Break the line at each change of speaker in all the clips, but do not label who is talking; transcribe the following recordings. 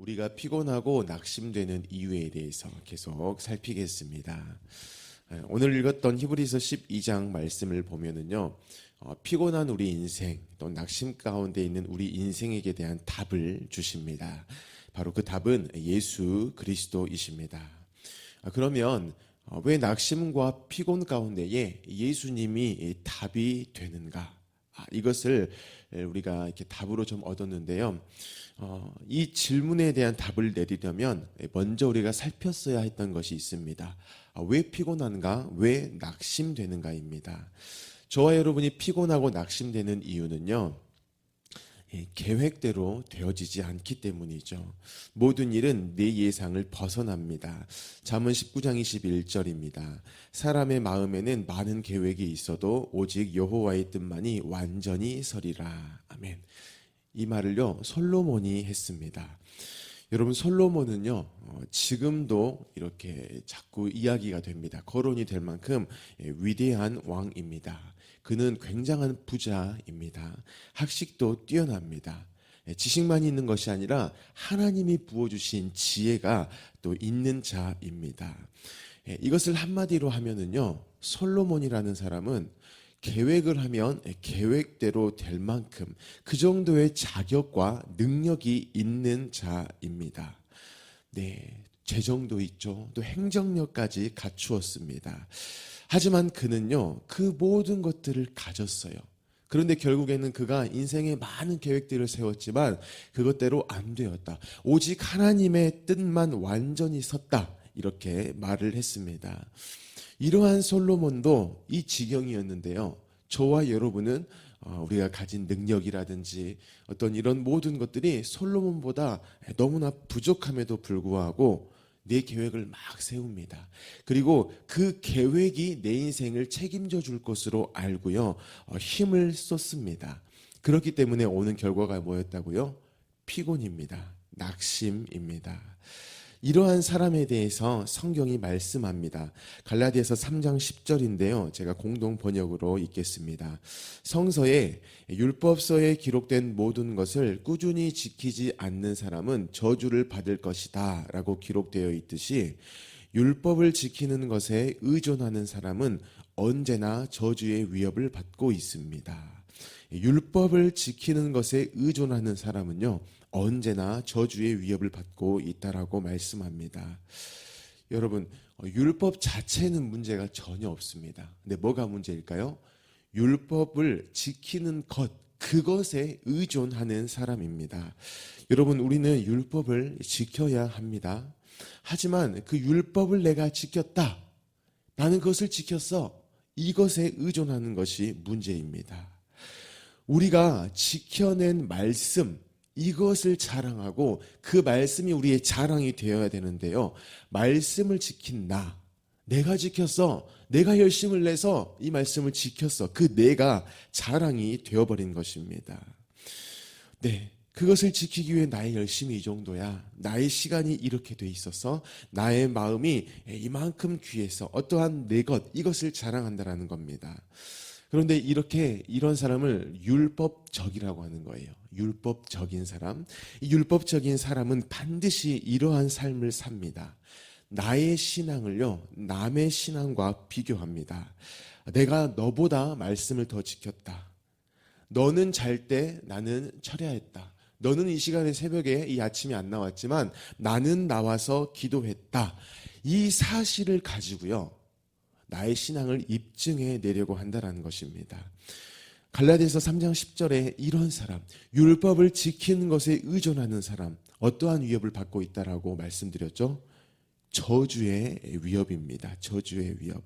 우리가 피곤하고 낙심되는 이유에 대해서 계속 살피겠습니다. 오늘 읽었던 히브리서 12장 말씀을 보면은요, 피곤한 우리 인생, 또 낙심 가운데 있는 우리 인생에게 대한 답을 주십니다. 바로 그 답은 예수 그리스도이십니다. 그러면 왜 낙심과 피곤 가운데에 예수님이 답이 되는가? 이것을 우리가 이렇게 답으로 좀 얻었는데요. 이 질문에 대한 답을 내리려면 먼저 우리가 살폈어야 했던 것이 있습니다. 왜 피곤한가? 왜 낙심되는가입니다. 저와 여러분이 피곤하고 낙심되는 이유는요, 계획대로 되어지지 않기 때문이죠. 모든 일은 내 예상을 벗어납니다. 잠언 19장 21절입니다. 사람의 마음에는 많은 계획이 있어도 오직 여호와의 뜻만이 완전히 서리라. 아멘. 이 말을요, 솔로몬이 했습니다. 여러분, 솔로몬은요, 지금도 이렇게 자꾸 이야기가 됩니다. 거론이 될 만큼 위대한 왕입니다. 그는 굉장한 부자입니다. 학식도 뛰어납니다. 지식만 있는 것이 아니라 하나님이 부어주신 지혜가 또 있는 자입니다. 이것을 한마디로 하면은요, 솔로몬이라는 사람은 계획을 하면 계획대로 될 만큼 그 정도의 자격과 능력이 있는 자입니다. 네, 재정도 있죠. 또 행정력까지 갖추었습니다. 하지만 그는요, 그 모든 것들을 가졌어요. 그런데 결국에는 그가 인생에 많은 계획들을 세웠지만 그것대로 안 되었다. 오직 하나님의 뜻만 완전히 섰다. 이렇게 말을 했습니다. 이러한 솔로몬도 이 지경이었는데요. 저와 여러분은 우리가 가진 능력이라든지 어떤 이런 모든 것들이 솔로몬보다 너무나 부족함에도 불구하고 내 계획을 막 세웁니다. 그리고 그 계획이 내 인생을 책임져 줄 것으로 알고요, 힘을 쏟습니다. 그렇기 때문에 오는 결과가 뭐였다고요? 피곤입니다. 낙심입니다. 이러한 사람에 대해서 성경이 말씀합니다. 갈라디아서 3장 10절인데요. 제가 공동 번역으로 읽겠습니다. 성서에 율법서에 기록된 모든 것을 꾸준히 지키지 않는 사람은 저주를 받을 것이다 라고 기록되어 있듯이 율법을 지키는 것에 의존하는 사람은 언제나 저주의 위협을 받고 있습니다. 율법을 지키는 것에 의존하는 사람은요, 언제나 저주의 위협을 받고 있다라고 말씀합니다. 여러분, 율법 자체는 문제가 전혀 없습니다. 근데 뭐가 문제일까요? 율법을 지키는 것, 그것에 의존하는 사람입니다. 여러분, 우리는 율법을 지켜야 합니다. 하지만 그 율법을 내가 지켰다, 나는 그것을 지켰어, 이것에 의존하는 것이 문제입니다. 우리가 지켜낸 말씀, 이것을 자랑하고 그 말씀이 우리의 자랑이 되어야 되는데요, 말씀을 지킨 내가 지켰어, 내가 열심을 내서 이 말씀을 지켰어, 그 내가 자랑이 되어버린 것입니다. 네, 그것을 지키기 위해 나의 열심이 이 정도야, 나의 시간이 이렇게 돼 있어서, 나의 마음이 이만큼 귀해서 어떠한 내 것, 이것을 자랑한다라는 겁니다. 그런데 이런 사람을 율법적이라고 하는 거예요. 율법적인 사람. 이 율법적인 사람은 반드시 이러한 삶을 삽니다. 나의 신앙을요, 남의 신앙과 비교합니다. 내가 너보다 말씀을 더 지켰다. 너는 잘 때 나는 철야했다. 너는 이 시간에 새벽에 이 아침에 안 나왔지만 나는 나와서 기도했다. 이 사실을 가지고요, 나의 신앙을 입증해 내려고 한다는 것입니다. 갈라디아서 3장 10절에 이런 사람, 율법을 지키는 것에 의존하는 사람, 어떠한 위협을 받고 있다라고 말씀드렸죠? 저주의 위협입니다. 저주의 위협.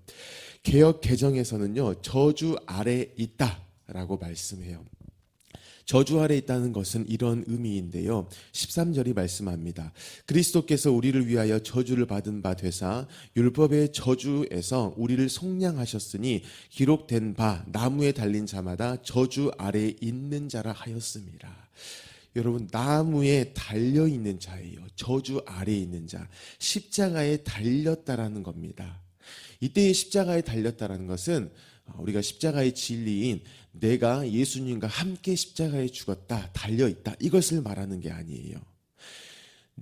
개역 개정에서는요, 저주 아래 있다라고 말씀해요. 저주 아래 있다는 것은 이런 의미인데요, 13절이 말씀합니다. 그리스도께서 우리를 위하여 저주를 받은 바 되사 율법의 저주에서 우리를 속량하셨으니 기록된 바 나무에 달린 자마다 저주 아래에 있는 자라 하였습니다. 여러분, 나무에 달려있는 자예요. 저주 아래에 있는 자, 십자가에 달렸다라는 겁니다. 이때의 십자가에 달렸다라는 것은 우리가 십자가의 진리인 내가 예수님과 함께 십자가에 죽었다, 달려있다, 이것을 말하는 게 아니에요.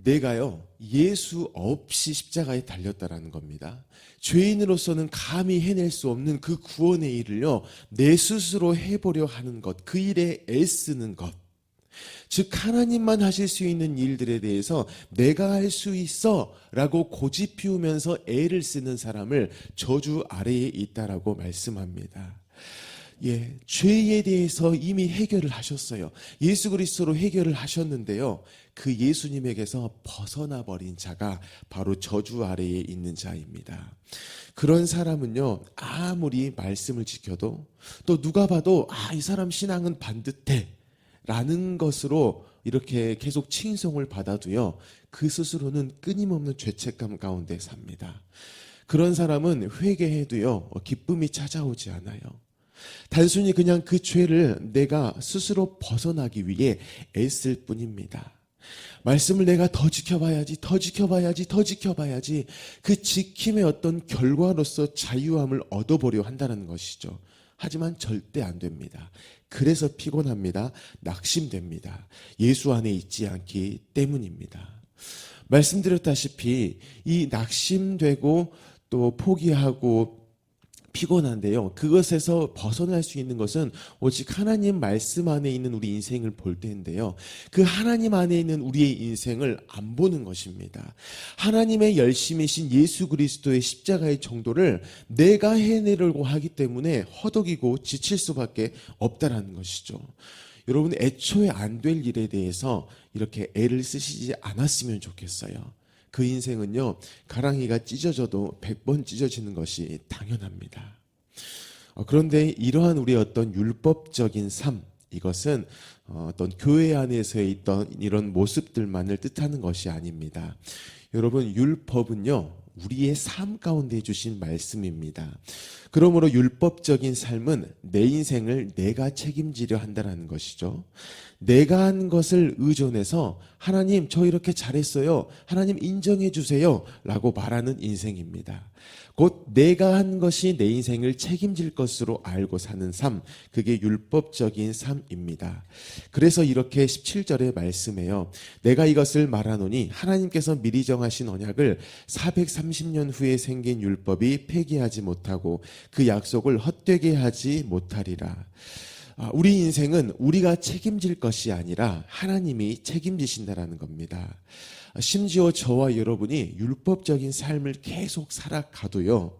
내가요, 예수 없이 십자가에 달렸다라는 겁니다. 죄인으로서는 감히 해낼 수 없는 그 구원의 일을요, 내 스스로 해보려 하는 것, 그 일에 애쓰는 것. 즉 하나님만 하실 수 있는 일들에 대해서 내가 할 수 있어 라고 고집 피우면서 애를 쓰는 사람을 저주 아래에 있다라고 말씀합니다. 예, 죄에 대해서 이미 해결을 하셨어요. 예수 그리스도로 해결을 하셨는데요, 그 예수님에게서 벗어나 버린 자가 바로 저주 아래에 있는 자입니다. 그런 사람은요, 아무리 말씀을 지켜도 또 누가 봐도 이 사람 신앙은 반듯해 라는 것으로 이렇게 계속 칭송을 받아도요, 그 스스로는 끊임없는 죄책감 가운데 삽니다. 그런 사람은 회개해도요, 기쁨이 찾아오지 않아요. 단순히 그냥 그 죄를 내가 스스로 벗어나기 위해 애쓸 뿐입니다. 말씀을 내가 더 지켜봐야지, 더 지켜봐야지, 더 지켜봐야지, 그 지킴의 어떤 결과로서 자유함을 얻어보려 한다는 것이죠. 하지만 절대 안 됩니다. 그래서 피곤합니다. 낙심됩니다. 예수 안에 있지 않기 때문입니다. 말씀드렸다시피 이 낙심되고 또 포기하고 피곤한데요, 그것에서 벗어날 수 있는 것은 오직 하나님 말씀 안에 있는 우리 인생을 볼 때인데요, 그 하나님 안에 있는 우리의 인생을 안 보는 것입니다. 하나님의 열심이신 예수 그리스도의 십자가의 정도를 내가 해내려고 하기 때문에 허덕이고 지칠 수밖에 없다라는 것이죠. 여러분, 애초에 안 될 일에 대해서 이렇게 애를 쓰시지 않았으면 좋겠어요. 그 인생은요, 가랑이가 찢어져도 100번 찢어지는 것이 당연합니다. 그런데 이러한 우리의 어떤 율법적인 삶, 이것은 어떤 교회 안에서의 있던 이런 모습들만을 뜻하는 것이 아닙니다. 여러분, 율법은요, 우리의 삶 가운데 주신 말씀입니다. 그러므로 율법적인 삶은 내 인생을 내가 책임지려 한다는 것이죠. 내가 한 것을 의존해서 하나님, 저 이렇게 잘했어요, 하나님 인정해 주세요 라고 말하는 인생입니다. 곧 내가 한 것이 내 인생을 책임질 것으로 알고 사는 삶, 그게 율법적인 삶입니다. 그래서 이렇게 17절에 말씀해요. 내가 이것을 말하노니 하나님께서 미리 정하신 언약을 430년 후에 생긴 율법이 폐기하지 못하고 그 약속을 헛되게 하지 못하리라. 우리 인생은 우리가 책임질 것이 아니라 하나님이 책임지신다라는 겁니다. 심지어 저와 여러분이 율법적인 삶을 계속 살아가도요,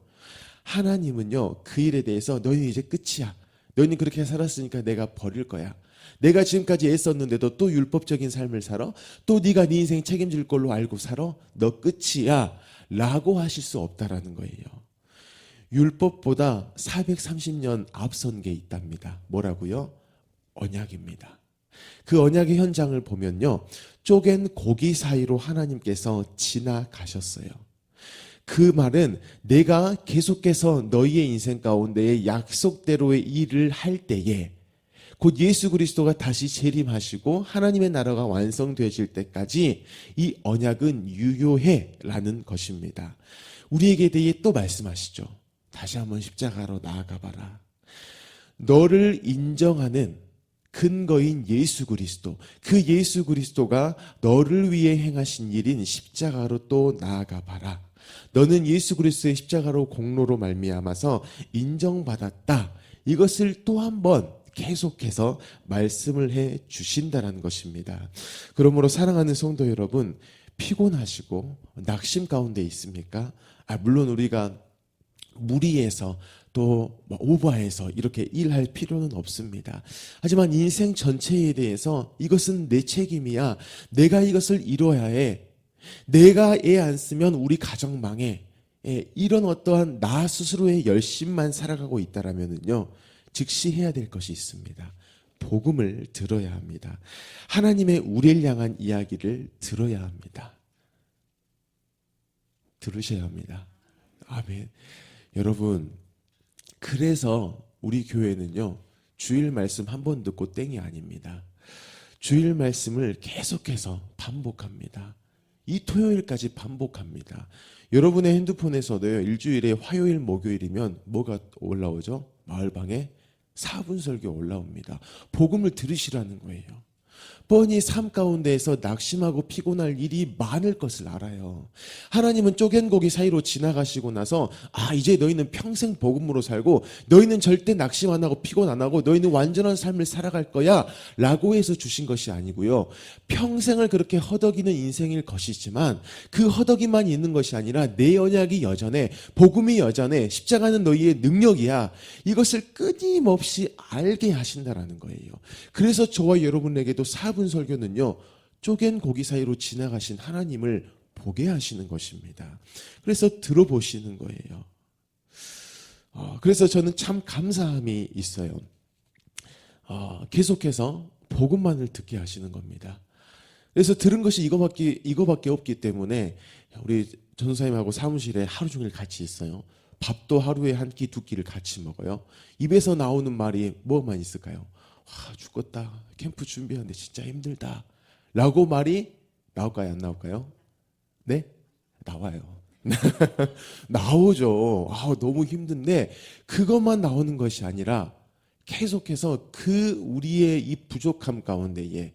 하나님은요, 그 일에 대해서 너희 이제 끝이야, 너희는 그렇게 살았으니까 내가 버릴 거야, 내가 지금까지 애썼는데도 또 율법적인 삶을 살아? 또 네가 네 인생 책임질 걸로 알고 살아? 너 끝이야 라고 하실 수 없다라는 거예요. 율법보다 430년 앞선 게 있답니다. 뭐라고요? 언약입니다. 그 언약의 현장을 보면요, 쪼갠 고기 사이로 하나님께서 지나가셨어요. 그 말은 내가 계속해서 너희의 인생 가운데에 약속대로의 일을 할 때에 곧 예수 그리스도가 다시 재림하시고 하나님의 나라가 완성되실 때까지 이 언약은 유효해 라는 것입니다. 우리에게 대해 또 말씀하시죠. 다시 한번 십자가로 나아가 봐라. 너를 인정하는 근거인 예수 그리스도, 그 예수 그리스도가 너를 위해 행하신 일인 십자가로 또 나아가 봐라. 너는 예수 그리스도의 십자가로 공로로 말미암아서 인정받았다. 이것을 또 한 번 계속해서 말씀을 해 주신다는 것입니다. 그러므로 사랑하는 성도 여러분, 피곤하시고 낙심 가운데 있습니까? 물론 우리가 무리해서 또 오버해서 이렇게 일할 필요는 없습니다. 하지만 인생 전체에 대해서 이것은 내 책임이야, 내가 이것을 이뤄야 해, 내가 애 안 쓰면 우리 가정 망해, 이런 어떠한 나 스스로의 열심만 살아가고 있다라면요, 즉시 해야 될 것이 있습니다. 복음을 들어야 합니다. 하나님의 우리를 향한 이야기를 들어야 합니다. 들으셔야 합니다. 아멘. 여러분, 그래서 우리 교회는요, 주일 말씀 한 번 듣고 땡이 아닙니다. 주일 말씀을 계속해서 반복합니다. 이 토요일까지 반복합니다. 여러분의 핸드폰에서도요, 일주일에 화요일, 목요일이면 뭐가 올라오죠? 마을방에 4분 설교 올라옵니다. 복음을 들으시라는 거예요. 뻔히 삶 가운데에서 낙심하고 피곤할 일이 많을 것을 알아요. 하나님은 쪼갠 고기 사이로 지나가시고 나서 이제 너희는 평생 복음으로 살고 너희는 절대 낙심 안 하고 피곤 안 하고 너희는 완전한 삶을 살아갈 거야 라고 해서 주신 것이 아니고요. 평생을 그렇게 허덕이는 인생일 것이지만 그 허덕이만 있는 것이 아니라 내 언약이 여전해, 복음이 여전해, 십자가는 너희의 능력이야, 이것을 끊임없이 알게 하신다라는 거예요. 그래서 저와 여러분에게도 4분 설교는요, 쪼갠 고기 사이로 지나가신 하나님을 보게 하시는 것입니다. 그래서 들어보시는 거예요. 그래서 저는 참 감사함이 있어요. 계속해서 복음만을 듣게 하시는 겁니다. 그래서 들은 것이 이거밖에 없기 때문에 우리 전도사님하고 사무실에 하루 종일 같이 있어요. 밥도 하루에 한 끼, 두 끼를 같이 먹어요. 입에서 나오는 말이 뭐만 있을까요? 죽겠다. 캠프 준비하는데 진짜 힘들다. 라고 말이 나올까요? 안 나올까요? 네? 나와요. 나오죠. 너무 힘든데 그것만 나오는 것이 아니라 계속해서 우리의 이 부족함 가운데에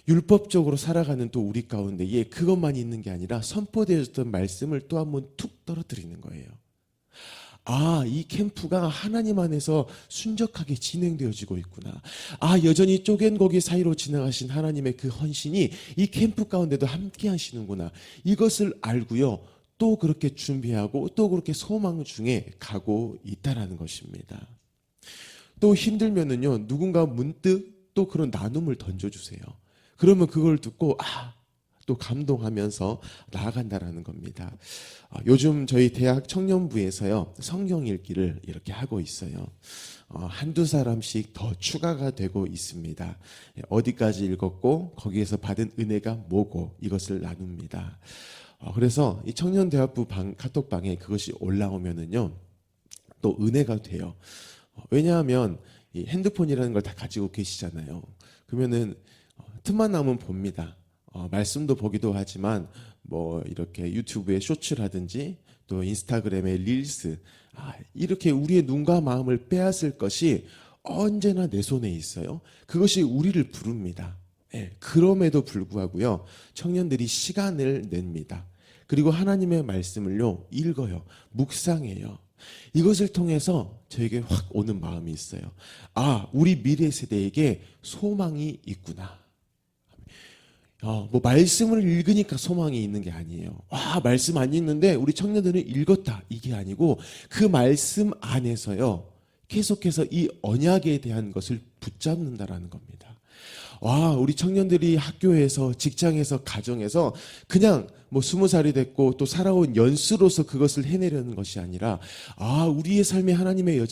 율법적으로 살아가는 또 우리 가운데에 그것만 있는 게 아니라 선포되었던 말씀을 또 한번 툭 떨어뜨리는 거예요. 이 캠프가 하나님 안에서 순적하게 진행되어지고 있구나. 여전히 쪼갠 고기 사이로 지나가신 하나님의 그 헌신이 이 캠프 가운데도 함께 하시는구나. 이것을 알고요. 또 그렇게 준비하고 또 그렇게 소망 중에 가고 있다라는 것입니다. 또 힘들면은요, 누군가 문득 또 그런 나눔을 던져주세요. 그러면 그걸 듣고 또 감동하면서 나아간다라는 겁니다. 요즘 저희 대학 청년부에서요, 성경 읽기를 이렇게 하고 있어요. 한두 사람씩 더 추가가 되고 있습니다. 어디까지 읽었고 거기에서 받은 은혜가 뭐고 이것을 나눕니다. 그래서 이 청년대학부 카톡방에 그것이 올라오면은요, 또 은혜가 돼요. 왜냐하면 이 핸드폰이라는 걸 다 가지고 계시잖아요. 그러면은 틈만 나면 봅니다. 말씀도 보기도 하지만 이렇게 유튜브에 쇼츠라든지 또 인스타그램의 릴스, 이렇게 우리의 눈과 마음을 빼앗을 것이 언제나 내 손에 있어요. 그것이 우리를 부릅니다. 그럼에도 불구하고요, 청년들이 시간을 냅니다. 그리고 하나님의 말씀을요, 읽어요. 묵상해요. 이것을 통해서 저에게 확 오는 마음이 있어요. 우리 미래 세대에게 소망이 있구나. 말씀을 읽으니까 소망이 있는 게 아니에요. 말씀 안 읽는데 우리 청년들은 읽었다, 이게 아니고 그 말씀 안에서요, 계속해서 이 언약에 대한 것을 붙잡는다라는 겁니다. 우리 청년들이 학교에서, 직장에서, 가정에서 그냥 20살이 됐고 또 살아온 연수로서 그것을 해내려는 것이 아니라 우리의 삶에 하나님의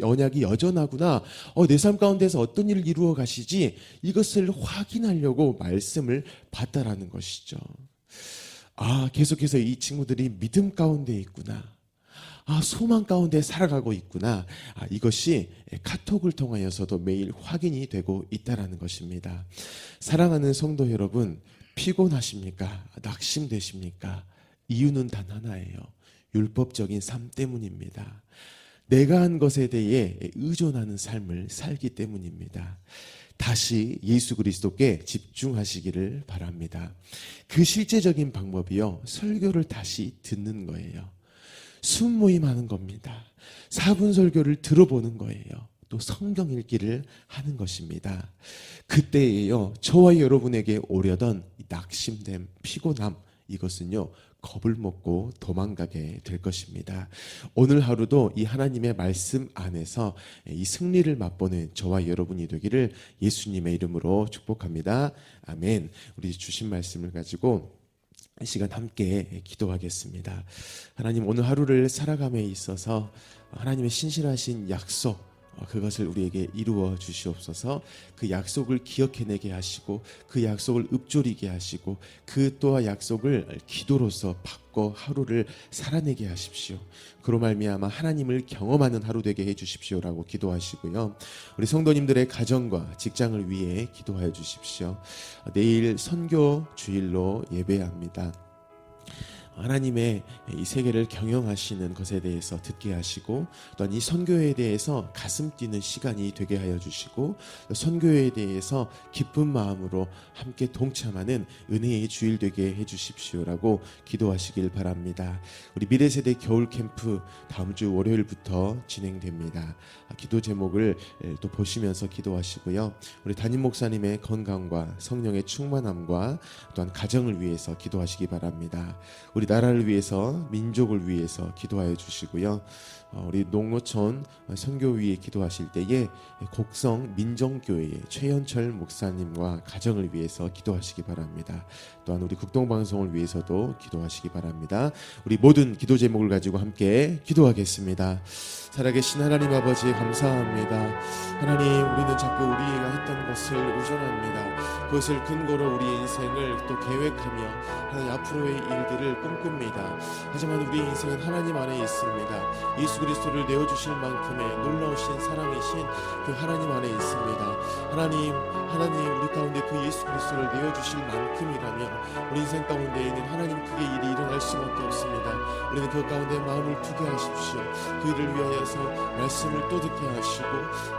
언약이 여전하구나, 내 삶 가운데서 어떤 일을 이루어 가시지, 이것을 확인하려고 말씀을 받다라는 것이죠. 계속해서 이 친구들이 믿음 가운데 있구나, 소망 가운데 살아가고 있구나, 이것이 카톡을 통하여서도 매일 확인이 되고 있다라는 것입니다. 사랑하는 성도 여러분, 피곤하십니까? 낙심되십니까? 이유는 단 하나예요. 율법적인 삶 때문입니다. 내가 한 것에 대해 의존하는 삶을 살기 때문입니다. 다시 예수 그리스도께 집중하시기를 바랍니다. 그 실제적인 방법이요, 설교를 다시 듣는 거예요. 순모임하는 겁니다. 4분 설교를 들어보는 거예요. 또 성경 읽기를 하는 것입니다. 그때에요, 저와 여러분에게 오려던 낙심됨, 피곤함, 이것은요, 겁을 먹고 도망가게 될 것입니다. 오늘 하루도 이 하나님의 말씀 안에서 이 승리를 맛보는 저와 여러분이 되기를 예수님의 이름으로 축복합니다. 아멘. 우리 주신 말씀을 가지고 이 시간 함께 기도하겠습니다. 하나님, 오늘 하루를 살아감에 있어서 하나님의 신실하신 약속, 그것을 우리에게 이루어 주시옵소서. 그 약속을 기억해내게 하시고 그 약속을 읊조리게 하시고 그 또한 약속을 기도로서 받고 하루를 살아내게 하십시오. 그로 말미암아 하나님을 경험하는 하루 되게 해주십시오라고 기도하시고요. 우리 성도님들의 가정과 직장을 위해 기도하여 주십시오. 내일 선교 주일로 예배합니다. 하나님의 이 세계를 경영하시는 것에 대해서 듣게 하시고, 또한 이 선교에 대해서 가슴 뛰는 시간이 되게 하여 주시고, 선교에 대해서 기쁜 마음으로 함께 동참하는 은혜의 주일 되게 해 주십시오라고 기도하시길 바랍니다. 우리 미래세대 겨울 캠프 다음 주 월요일부터 진행됩니다. 기도 제목을 또 보시면서 기도하시고요. 우리 담임 목사님의 건강과 성령의 충만함과 또한 가정을 위해서 기도하시기 바랍니다. 우리 나라를 위해서, 민족을 위해서 기도하여 주시고요. 우리 농어촌 선교위에 기도하실 때에 곡성 민정교회의 최현철 목사님과 가정을 위해서 기도하시기 바랍니다. 또한 우리 국동방송을 위해서도 기도하시기 바랍니다. 우리 모든 기도 제목을 가지고 함께 기도하겠습니다. 살아계신 하나님 아버지 감사합니다. 하나님, 우리는 자꾸 우리가 했던 것을 의존합니다. 그것을 근거로 우리 인생을 또 계획하며 하나님 앞으로의 일들을 꿈꿉니다. 하지만 우리 인생은 하나님 안에 있습니다. 예수 그리스도를 내어주실 만큼의 놀라우신 사랑이신 그 하나님 안에 있습니다. 하나님 우리 가운데 그 예수 그리스도를 내어주실 만큼이라면 우리 인생 가운데 있는 하나님 크게 일이 일어날 수밖에 없습니다. 우리는 그 가운데 마음을 두게 하십시오. 그 일을 위하여서 말씀을 또 듣게 하시고,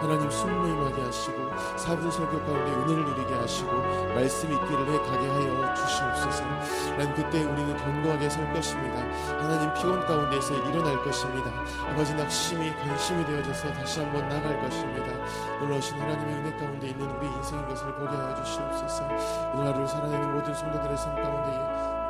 하나님 순모임하게 하시고, 4분 설교 가운데 은혜를 누리게 하시고, 말씀 있기를 해 가게 하여 주시옵소서. 하나님, 그때 우리는 견고하게 설 것입니다. 하나님 피곤 가운데서 일어날 것입니다. 아버지 낙심이 관심이 되어져서 다시 한번 나갈 것입니다. 놀라우신 하나님의 은혜 가운데 있는 우리 인생인 것을 보게 하여 주시옵소서. 오늘 하루를 살아내는 모든 성도들의 삶 가운데에